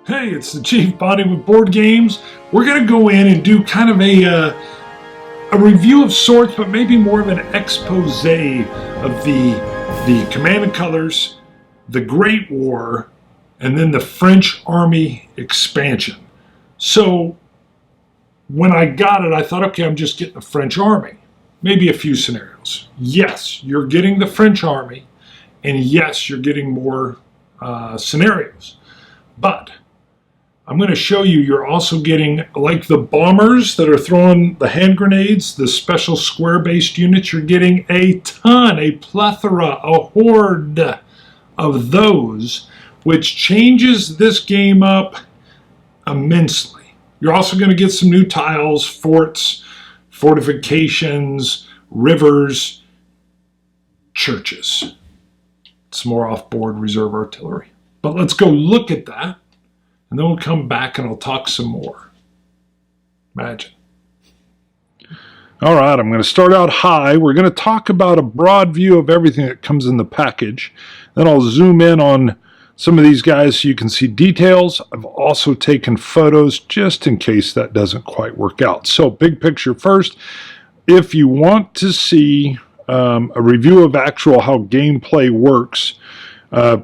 Hey, it's the Chief Bonnie with Board Games. We're going to go in and do kind of a review of sorts, but maybe more of an expose of the Command and Colors, the Great War, and then the French Army expansion. So when I got it, I thought, okay, I'm just getting the French Army. Maybe a few scenarios. Yes, you're getting the French Army, and yes, you're getting more scenarios. But I'm going to show you, you're also getting, like the bombers that are throwing the hand grenades, the special square-based units, you're getting a ton, a plethora, a horde of those, which changes this game up immensely. You're also going to get some new tiles, forts, fortifications, rivers, churches. Some more off-board reserve artillery. But let's go look at that. And then we'll come back and I'll talk some more. Imagine. All right, I'm going to start out high. We're going to talk about a broad view of everything that comes in the package. Then I'll zoom in on some of these guys so you can see details. I've also taken photos just in case that doesn't quite work out. So big picture first. If you want to see a review of actual how gameplay works,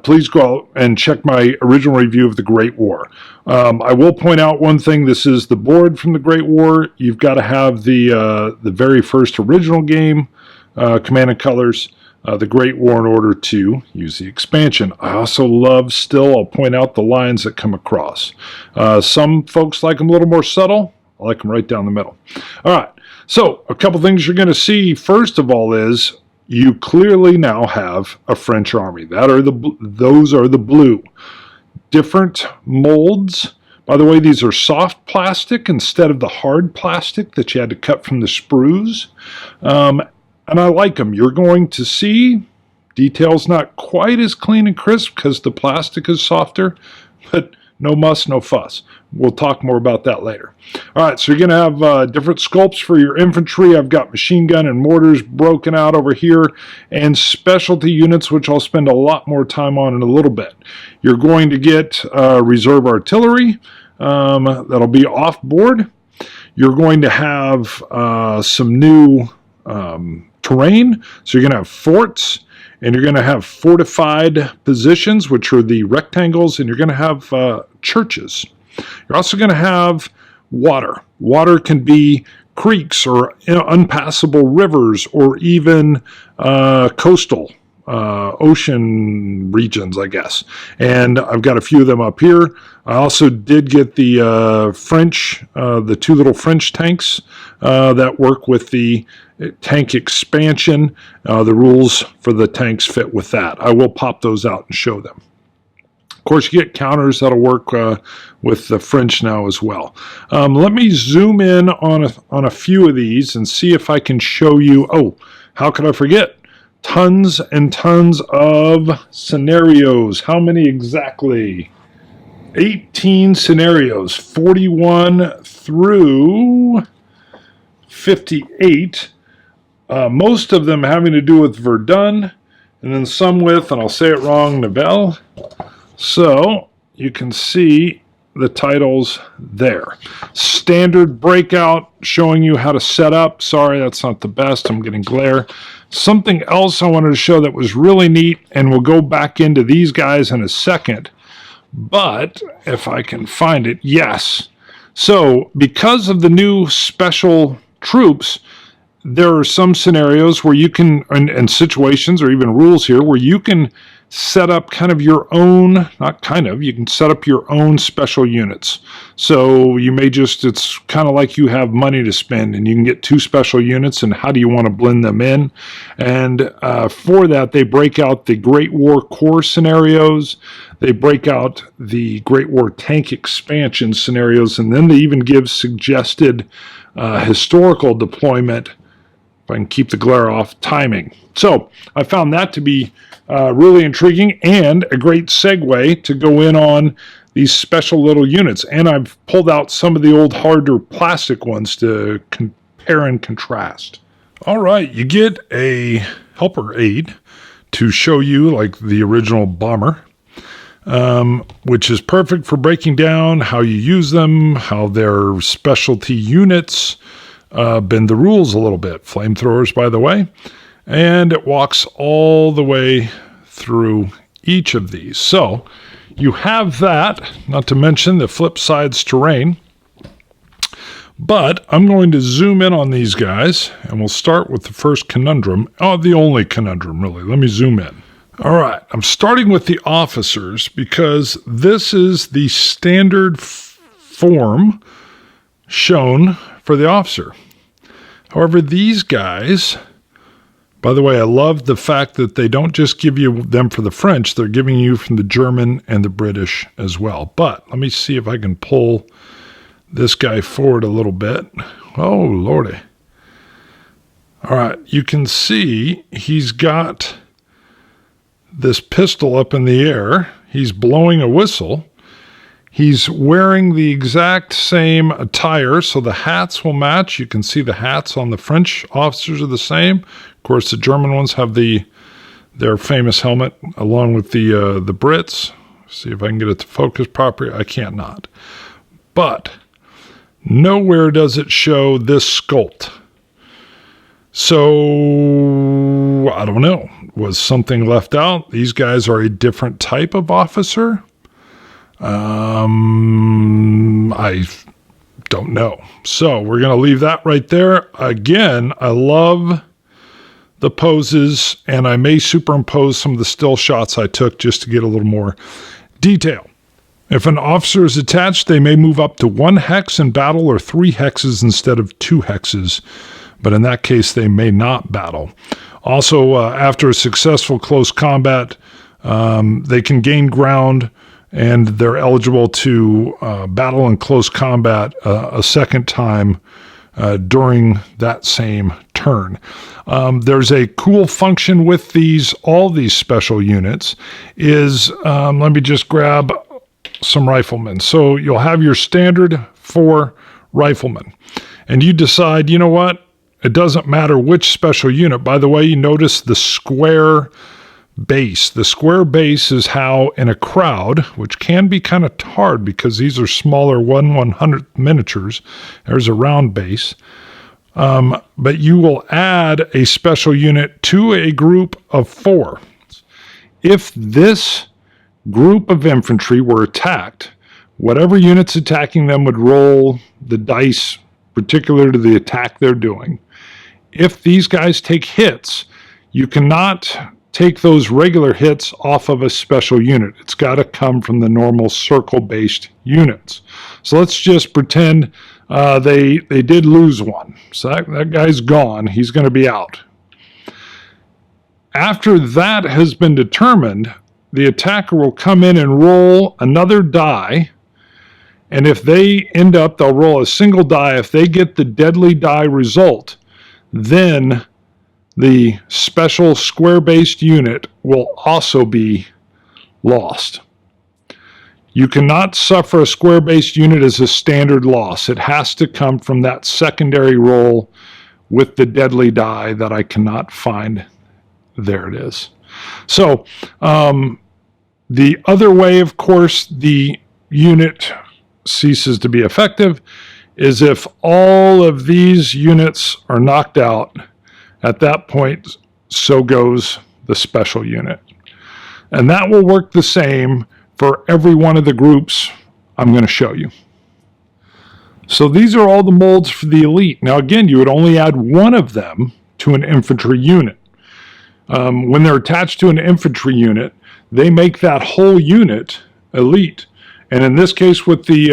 please go out and check my original review of the Great War. I will point out one thing. This is the board from the Great War. You've got to have the very first original game, Command and Colors, the Great War, in order to use the expansion. I also love still, I'll point out the lines that come across. Some folks like them a little more subtle. I like them right down the middle. All right, so a couple things you're going to see. First of all is, you clearly now have a French army. Those are the blue. Different molds. By the way, these are soft plastic instead of the hard plastic that you had to cut from the sprues. And I like them. You're going to see details not quite as clean and crisp because the plastic is softer, but no muss, no fuss. We'll talk more about that later. All right, so you're going to have different sculpts for your infantry. I've got machine gun and mortars broken out over here, and specialty units, which I'll spend a lot more time on in a little bit. You're going to get reserve artillery. That'll be off board. You're going to have some new terrain. So you're going to have forts, and you're going to have fortified positions, which are the rectangles, and you're going to have churches. You're also going to have water. Water can be creeks or unpassable rivers or even coastal ocean regions, I guess. And I've got a few of them up here. I also did get the French, the two little French tanks that work with the tank expansion. The rules for the tanks fit with that. I will pop those out and show them. Of course, you get counters that'll work with the French now as well. Let me zoom in on a few of these and see if I can show you. Oh, how could I forget? Tons and tons of scenarios. How many exactly? 18 scenarios, 41 through 58. Most of them having to do with Verdun, and then some with, and I'll say it wrong, Nivelle. So you can see the titles there. Standard breakout showing you how to set up. Sorry, that's not the best. I'm getting glare. Something else I wanted to show that was really neat, and we'll go back into these guys in a second. But if I can find it, yes. So because of the new special troops, there are some scenarios where you can, and situations or even rules here, where you can set up kind of your own, not kind of, you can set up your own special units. So you may just, it's kind of like you have money to spend and you can get two special units, and how do you want to blend them in? And for that, they break out the Great War Corps scenarios, they break out the Great War Tank expansion scenarios, and then they even give suggested historical deployment, if I can keep the glare off, timing. So I found that to be really intriguing and a great segue to go in on these special little units. And I've pulled out some of the old harder plastic ones to compare and contrast. All right, you get a helper aid to show you like the original bomber. which is perfect for breaking down how you use them, how their specialty units bend the rules a little bit. Flamethrowers, by the way. And it walks all the way through each of these. So you have that, not to mention the flip side's terrain. But I'm going to zoom in on these guys, and we'll start with the first conundrum. Oh, the only conundrum, really. Let me zoom in. All right, I'm starting with the officers because this is the standard form shown for the officer. However, these guys, by the way, I love the fact that they don't just give you them for the French, they're giving you from the German and the British as well. But let me see if I can pull this guy forward a little bit. Oh, Lordy. All right, you can see he's got this pistol up in the air. He's blowing a whistle. He's wearing the exact same attire, so the hats will match. You can see the hats on the French officers are the same. Of course, the German ones have their famous helmet along with the Brits. See if I can get it to focus properly. I can't not. But nowhere does it show this sculpt. So, I don't know. Was something left out? These guys are a different type of officer? I don't know. So, we're going to leave that right there. Again, I love the poses, and I may superimpose some of the still shots I took just to get a little more detail. If an officer is attached, they may move up to 1 hex in battle or 3 hexes instead of 2 hexes, but in that case, they may not battle. Also, after a successful close combat, they can gain ground, and they're eligible to battle in close combat a second time during that same turn. There's a cool function with all these special units is, let me just grab some riflemen. So you'll have your standard 4 riflemen, and you decide, you know what, it doesn't matter which special unit. By the way, you notice the square base. The square base is how in a crowd, which can be kind of hard because these are smaller 1/100th miniatures, there's a round base. But you will add a special unit to a group of 4. If this group of infantry were attacked, whatever unit's attacking them would roll the dice particular to the attack they're doing. If these guys take hits, you cannot take those regular hits off of a special unit. It's got to come from the normal circle-based units. So let's just pretend they did lose one. So that guy's gone. He's going to be out. After that has been determined, the attacker will come in and roll another die, and if they end up, they'll roll a single die. If they get the deadly die result, then the special square-based unit will also be lost. You cannot suffer a square-based unit as a standard loss. It has to come from that secondary roll with the deadly die that I cannot find. There it is. So the other way, of course, the unit ceases to be effective is if all of these units are knocked out. At that point, so goes the special unit. And that will work the same for every one of the groups I'm going to show you. So these are all the molds for the elite. Now again, you would only add one of them to an infantry unit. When they're attached to an infantry unit, they make that whole unit elite. And in this case, with the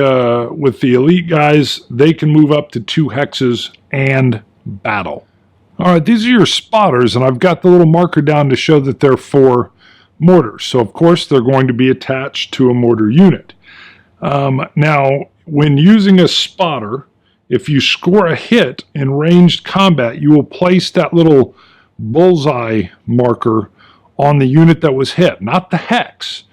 elite guys, they can move up to 2 hexes and battle. All right, these are your spotters, and I've got the little marker down to show that they're for mortars. So, of course, they're going to be attached to a mortar unit. Now, when using a spotter, if you score a hit in ranged combat, you will place that little bullseye marker on the unit that was hit, not the hex,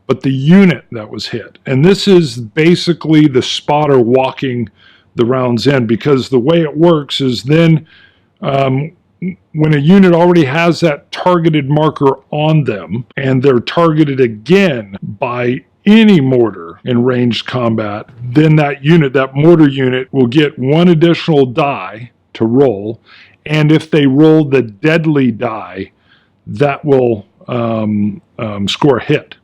but the unit that was hit. And this is basically the spotter walking the rounds in, because the way it works is then when a unit already has that targeted marker on them and they're targeted again by any mortar in ranged combat, then that unit, that mortar unit, will get one additional die to roll. And if they roll the deadly die, that will score a hit.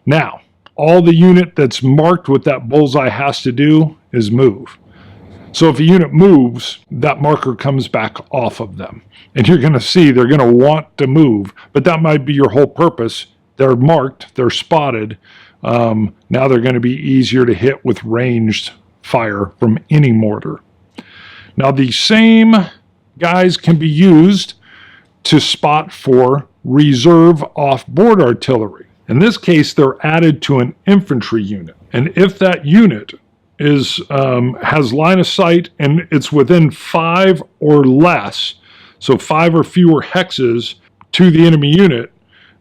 Now, all the unit that's marked with that bullseye has to do is move. So if a unit moves, that marker comes back off of them. And you're going to see they're going to want to move, but that might be your whole purpose. They're marked, they're spotted. Now they're going to be easier to hit with ranged fire from any mortar. Now the same guys can be used to spot for reserve off-board artillery. In this case, they're added to an infantry unit. And if that unit has line of sight and it's within 5 or less, so 5 or fewer hexes to the enemy unit,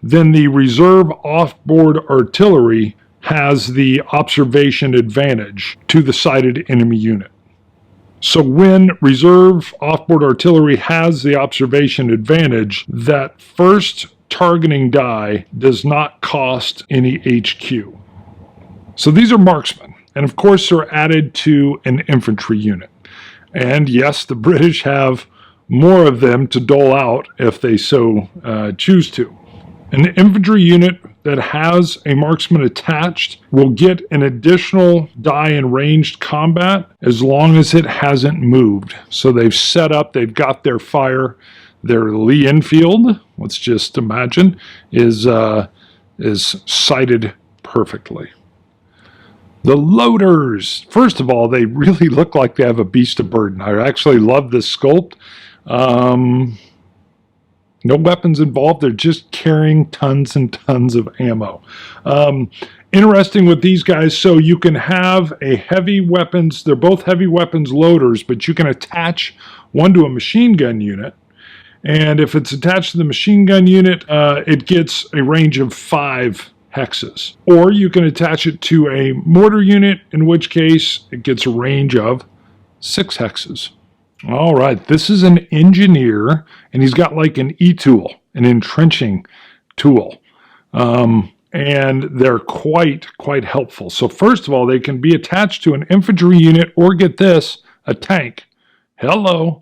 then the reserve off-board artillery has the observation advantage to the sighted enemy unit. So when reserve off-board artillery has the observation advantage, that first targeting die does not cost any HQ. So these are marksmen. And of course, they're added to an infantry unit. And yes, the British have more of them to dole out if they so choose to. An infantry unit that has a marksman attached will get an additional die in ranged combat as long as it hasn't moved. So they've set up, they've got their fire, their Lee Enfield, let's just imagine, is sighted perfectly. The loaders. First of all, they really look like they have a beast of burden. I actually love this sculpt. No weapons involved. They're just carrying tons and tons of ammo. Interesting with these guys, so you can have a heavy weapons, they're both heavy weapons loaders, but you can attach one to a machine gun unit. And if it's attached to the machine gun unit, it gets a range of 5 hexes. Or you can attach it to a mortar unit, in which case it gets a range of 6 hexes. All right, this is an engineer, and he's got like an E-tool, an entrenching tool. And they're quite helpful. So first of all, they can be attached to an infantry unit, or get this, a tank. Hello.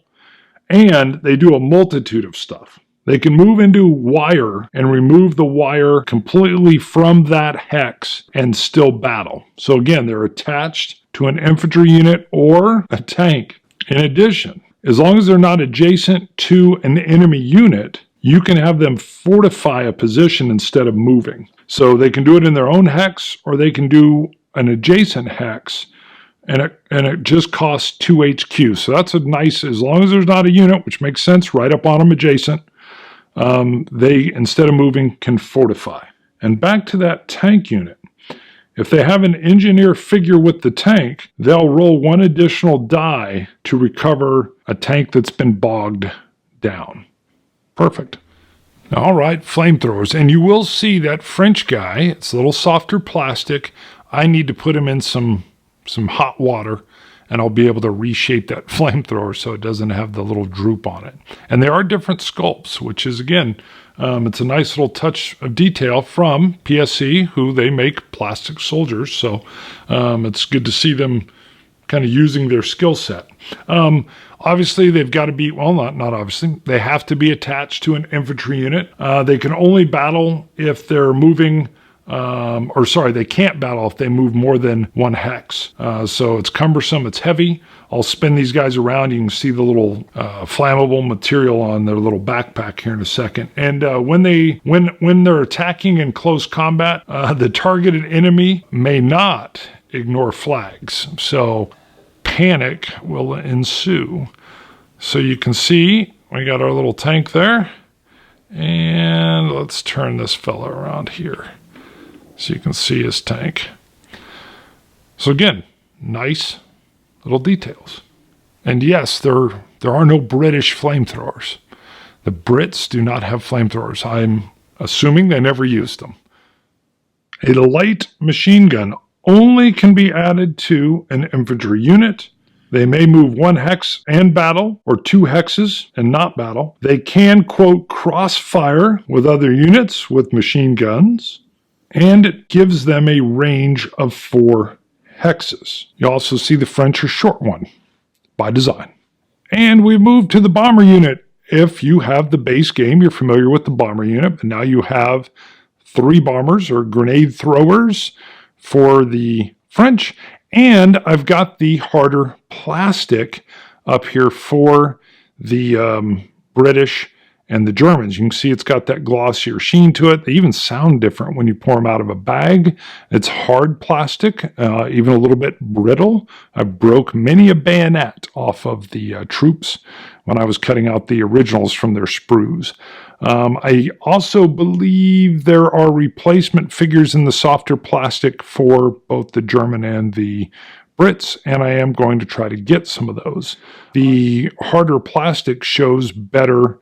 And they do a multitude of stuff. They can move into wire and remove the wire completely from that hex and still battle. So again, they're attached to an infantry unit or a tank. In addition, as long as they're not adjacent to an enemy unit, you can have them fortify a position instead of moving. So they can do it in their own hex, or they can do an adjacent hex, and it just costs 2 HQ. So that's a nice, as long as there's not a unit, which makes sense, right up on them adjacent, they, instead of moving, can fortify. And back to that tank unit. If they have an engineer figure with the tank, they'll roll 1 additional die to recover a tank that's been bogged down. Perfect. All right, flamethrowers. And you will see that French guy, it's a little softer plastic. I need to put him in some hot water, and I'll be able to reshape that flamethrower so it doesn't have the little droop on it. And there are different sculpts, which is, again, it's a nice little touch of detail from PSC, who they make plastic soldiers. So it's good to see them kind of using their skill set. Obviously, they've got to be, well, not obviously, they have to be attached to an infantry unit. They can only battle if they're moving, they can't battle if they move more than 1 hex. So it's cumbersome, it's heavy. I'll spin these guys around. You can see the little flammable material on their little backpack here in a second. And when they're attacking in close combat, the targeted enemy may not ignore flags. So panic will ensue. So you can see we got our little tank there. And let's turn this fella around here so you can see his tank. So again, nice little details. And yes, there are no British flamethrowers. The Brits do not have flamethrowers. I'm assuming they never used them. A light machine gun only can be added to an infantry unit They may move 1 hex and battle, or 2 hexes and not battle. They can, quote, crossfire with other units with machine guns, and it gives them a range of 4 hexes. You also see the French are short one by design. And we move to the bomber unit. If you have the base game, you're familiar with the bomber unit, but now you have 3 bombers or grenade throwers for the French, and I've got the harder plastic up here for the British and the Germans. You can see it's got that glossier sheen to it. They even sound different when you pour them out of a bag. It's hard plastic, even a little bit brittle. I broke many a bayonet off of the troops when I was cutting out the originals from their sprues. I also believe there are replacement figures in the softer plastic for both the German and the Brits, and I am going to try to get some of those. The harder plastic shows better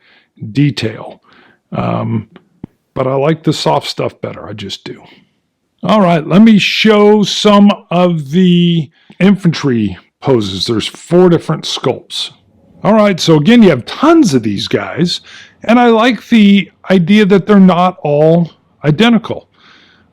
detail, but I like the soft stuff better. I just do. All right, let me show some of the infantry poses. There's 4 different sculpts. All right, so again, you have tons of these guys, and I like the idea that they're not all identical.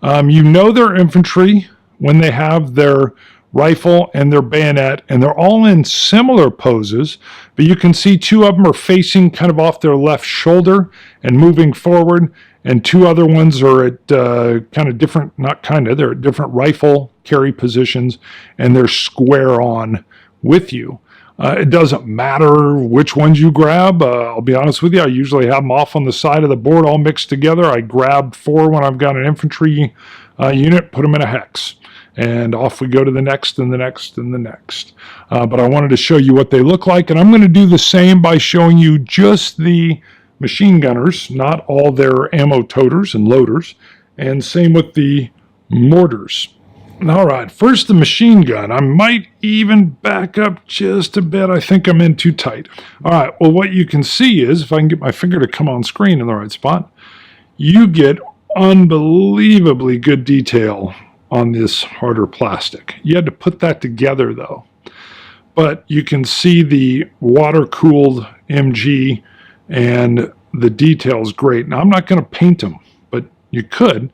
You know they're infantry when they have their rifle and their bayonet, and they're all in similar poses, but you can see 2 of them are facing kind of off their left shoulder and moving forward, and 2 other ones are at kind of different, they're at different rifle carry positions, and they're square on with you. It doesn't matter which ones you grab. I'll be honest with you, I usually have them off on the side of the board all mixed together. I grab 4 when I've got an infantry unit, put them in a hex, and off we go to the next and the next and the next. But I wanted to show you what they look like, and I'm going to do the same by showing you just the machine gunners, not all their ammo toters and loaders, and same with the mortars. All right, first the machine gun. I might even back up just a bit. I think I'm in too tight. All right, well, what you can see is, if I can get my finger to come on screen in the right spot, you get unbelievably good detail on this harder plastic. You had to put that together, though. But you can see the water-cooled MG, and the detail's great. Now, I'm not going to paint them, but you could.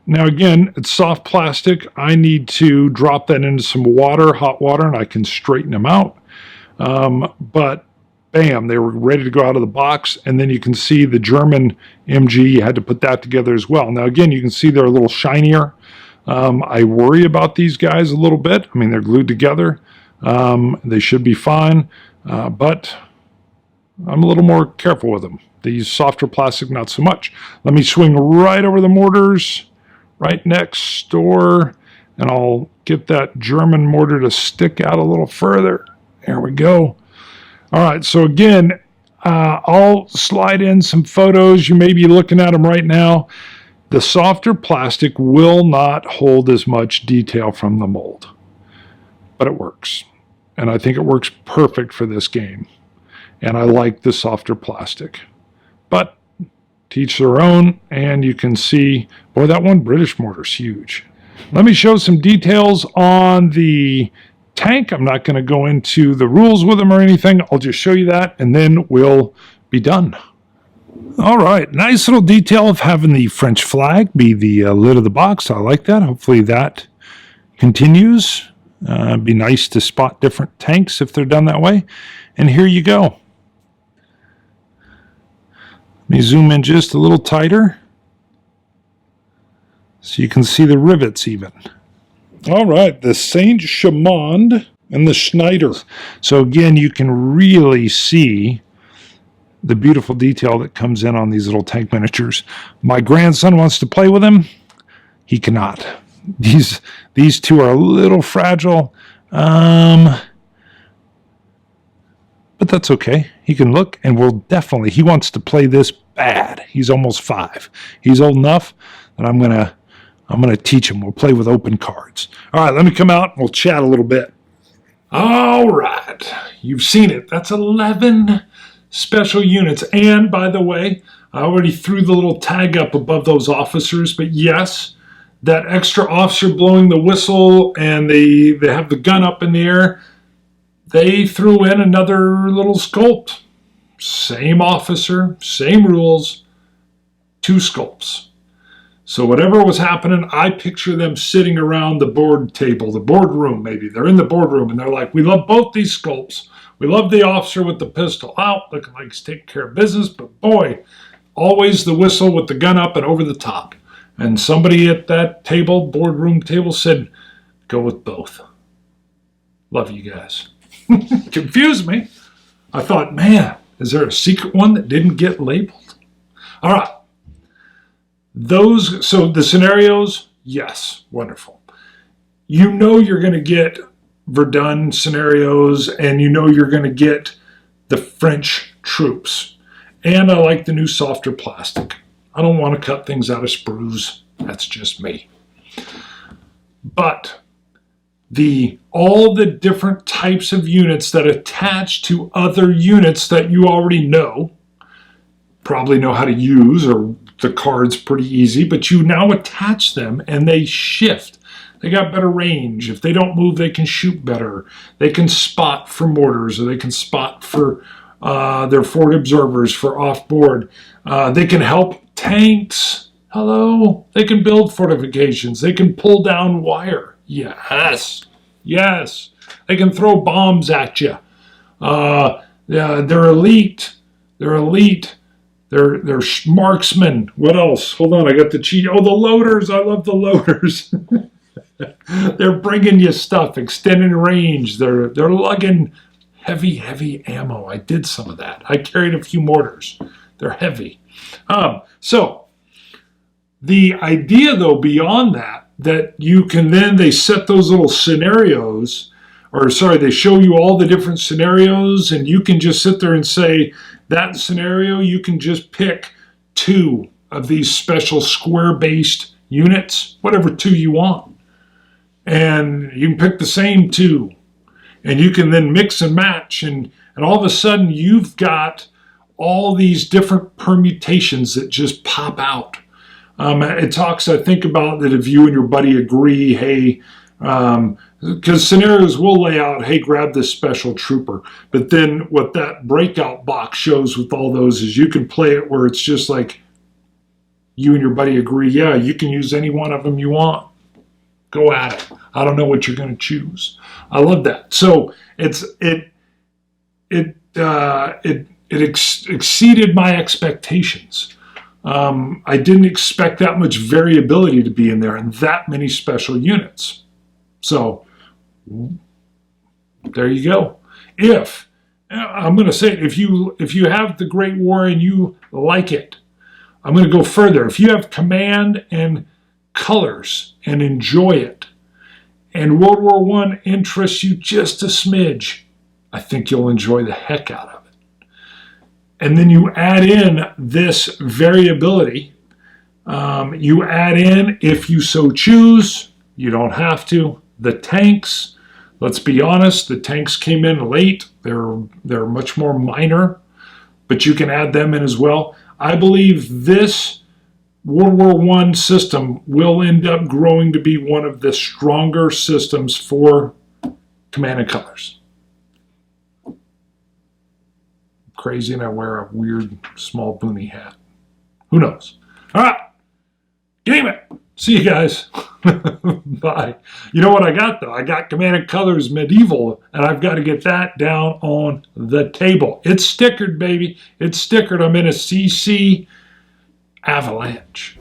Now, again, it's soft plastic. I need to drop that into some water, hot water, and I can straighten them out. But bam, they were ready to go out of the box. And then you can see the German MG, you had to put that together as well. Now, again, you can see they're a little shinier. I worry about these guys a little bit. I mean, they're glued together. They should be fine, but I'm a little more careful with them. These softer plastic, not so much. Let me swing right over the mortars, right next door, and I'll get that German mortar to stick out a little further. There we go. All right, so again, I'll slide in some photos. You may be looking at them right now. The softer plastic will not hold as much detail from the mold, but it works. And I think it works perfect for this game. And I like the softer plastic. But to each their own, and you can see, boy, that one British mortar's huge. Let me show some details on the tank. I'm not going to go into the rules with them or anything. I'll just show you that, and then we'll be done. All right, nice little detail of having the French flag be the lid of the box. I like that. Hopefully that continues. It'd be nice to spot different tanks if they're done that way. And here you go. Let me zoom in just a little tighter so you can see the rivets even. All right, the Saint Chamond and the Schneider. So again, you can really see the beautiful detail that comes in on these little tank miniatures. My grandson wants to play with them. He cannot. These 2 are a little fragile, but that's okay. He can look, and he wants to play this bad. He's almost 5. He's old enough that I'm gonna teach him. We'll play with open cards. All right, let me come out and we'll chat a little bit. All right, you've seen it. That's 11 special units. And by the way, I already threw the little tag up above those officers, but yes, that extra officer blowing the whistle and they have the gun up in the air, they threw in another little sculpt. Same officer, same rules, 2 sculpts. So whatever was happening, I picture them sitting around the board table, the boardroom maybe. They're in the boardroom and they're like, we love both these sculpts. We love the officer with the pistol out, looking like he's taking care of business, but boy, always the whistle with the gun up and over the top. And somebody at that table, boardroom table, said, go with both. Love you guys. Confused me. I thought, man, is there a secret one that didn't get labeled? All right. So the scenarios, yes, wonderful. You know you're going to get Verdun scenarios, and you know you're going to get the French troops. And I like the new softer plastic. I don't want to cut things out of sprues. That's just me. But all the different types of units that attach to other units that you already know, probably know how to use, or the card's pretty easy, but you now attach them and they shift. They got better range. If they don't move, they can shoot better. They can spot for mortars, or they can spot for their forward observers for off-board. They can help tanks. Hello. They can build fortifications. They can pull down wire. Yes. Yes. They can throw bombs at you. They're elite. They're elite. They're marksmen. What else? Hold on, I got the cheat. Oh, the loaders. I love the loaders. They're bringing you stuff, extending range. They're lugging heavy ammo. I did some of that. I carried a few mortars. They're heavy. So the idea, though, beyond that you can then, they set those little scenarios, they show you all the different scenarios, and you can just sit there and say, that scenario, you can just pick 2 of these special square-based units, whatever 2 you want. And you can pick the same 2. And you can then mix and match, and all of a sudden you've got all these different permutations that just pop out. It talks, I think, about that if you and your buddy agree, hey, because scenarios will lay out, hey, grab this special trooper. But then what that breakout box shows with all those is you can play it where it's just like you and your buddy agree, yeah, you can use any one of them you want. Go at it. I don't know what you're going to choose. I love that. So it exceeded my expectations. I didn't expect that much variability to be in there and that many special units. So there you go. I'm going to say, if you have the Great War and you like it, I'm going to go further. If you have command and colors and enjoy it, and World War I interests you just a smidge, I think you'll enjoy the heck out of it. And then you add in this variability. You add in, if you so choose, you don't have to, the tanks. Let's be honest, the tanks came in late. They're much more minor, but you can add them in as well. I believe this World War I system will end up growing to be one of the stronger systems for command and colors. Crazy, and I wear a weird small boonie hat. Who knows? All right, game it. See you guys. Bye. You know what I got, though? I got Command and Colors Medieval, and I've got to get that down on the table. It's stickered, baby. It's stickered. I'm in a CC Avalanche.